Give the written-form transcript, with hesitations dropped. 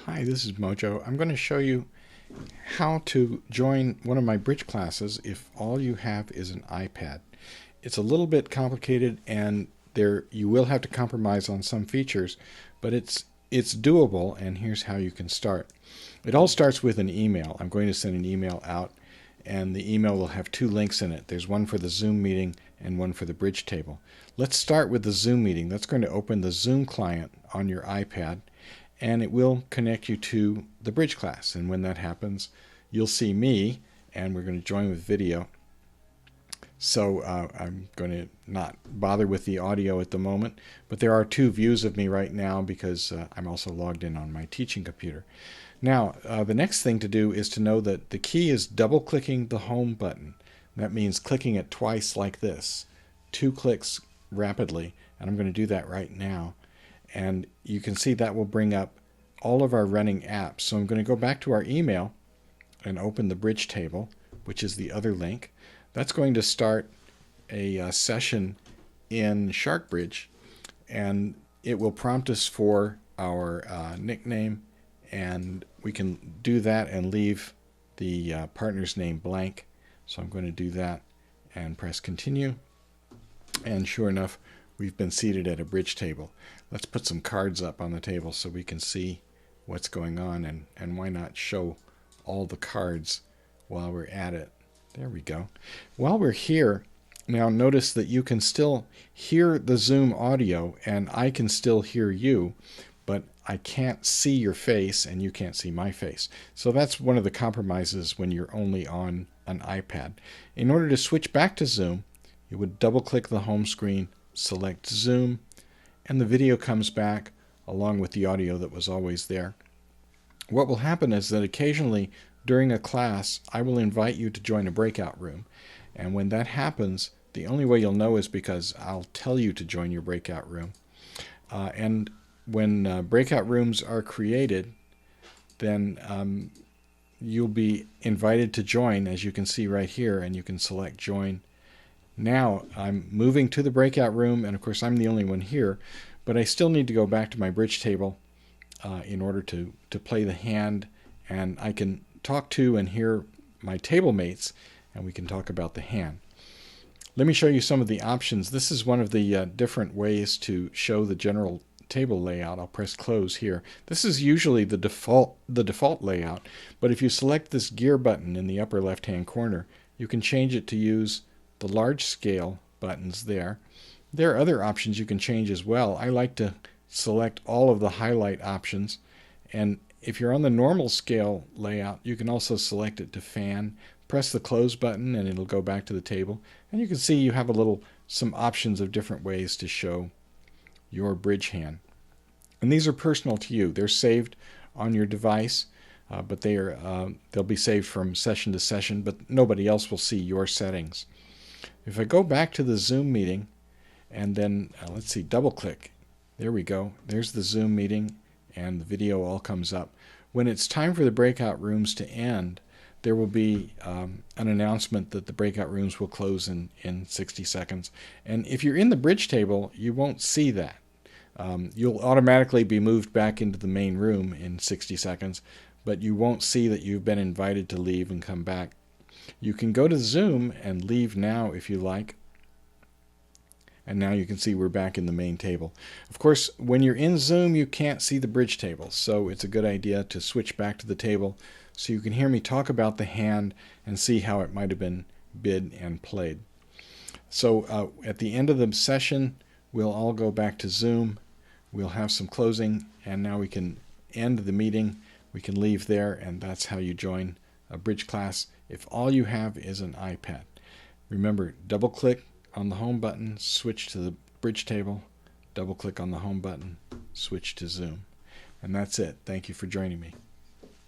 Hi, this is Mojo. I'm going to show you how to join one of my bridge classes if all you have is an iPad. It's a little bit complicated and you will have to compromise on some features, but it's doable, and here's how you can start. It all starts with an email. I'm going to send an email out, and the email will have two links in it. There's one for the Zoom meeting and one for the bridge table. Let's start with the Zoom meeting. That's going to open the Zoom client on your iPad, and it will connect you to the bridge class. And when that happens, you'll see me, and we're going to join with video. So I'm going to not bother with the audio at the moment, but there are two views of me right now because I'm also logged in on my teaching computer. Now, the next thing to do is to know that the key is double-clicking the home button. That means clicking it twice like this, 2 clicks rapidly, and I'm going to do that right now. And you can see that will bring up all of our running apps. So I'm going to go back to our email and open the bridge table, which is the other link. That's going to start a session in SharkBridge, and it will prompt us for our nickname, and we can do that and leave the partner's name blank. So I'm going to do that and press continue, and sure enough, we've been seated at a bridge table. Let's put some cards up on the table so we can see what's going on, and why not show all the cards while we're at it. There we go. While we're here, now notice that you can still hear the Zoom audio and I can still hear you, but I can't see your face and you can't see my face. So that's one of the compromises when you're only on an iPad. In order to switch back to Zoom, you would double-click the home screen, select Zoom, and the video comes back along with the audio that was always there. What will happen is that occasionally during a class, I will invite you to join a breakout room. And when that happens, the only way you'll know is because I'll tell you to join your breakout room. And when breakout rooms are created, then you'll be invited to join, as you can see right here, and you can select join. Now I'm moving to the breakout room, and of course I'm the only one here, but I still need to go back to my bridge table in order to play the hand, and I can talk to and hear my table mates, and we can talk about the hand. Let me show you some of the options. This is one of the different ways to show the general table layout. I'll press close here. This is usually the default layout, but if you select this gear button in the upper left hand corner, you can change it to use the large scale buttons there. There are other options you can change as well. I like to select all of the highlight options, and if you're on the normal scale layout, you can also select it to fan. Press the close button and it'll go back to the table, and you can see you have some options of different ways to show your bridge hand. And these are personal to you. They're saved on your device, but they'll be saved from session to session, but nobody else will see your settings. If I go back to the Zoom meeting and then let's see, double click, there we go. There's the Zoom meeting and the video all comes up. When it's time for the breakout rooms to end, there will be an announcement that the breakout rooms will close in 60 seconds. And if you're in the bridge table, you won't see that. You'll automatically be moved back into the main room in 60 seconds, but you won't see that you've been invited to leave and come back. You can go to Zoom and leave now if you like. And now you can see we're back in the main table. Of course, when you're in Zoom, you can't see the bridge table, so it's a good idea to switch back to the table so you can hear me talk about the hand and see how it might have been bid and played. So at the end of the session, we'll all go back to Zoom. We'll have some closing, and now we can end the meeting. We can leave there, and that's how you join a bridge class if all you have is an iPad. Remember, double-click on the home button, switch to the bridge table, double click on the home button, switch to Zoom. And that's it. Thank you for joining me.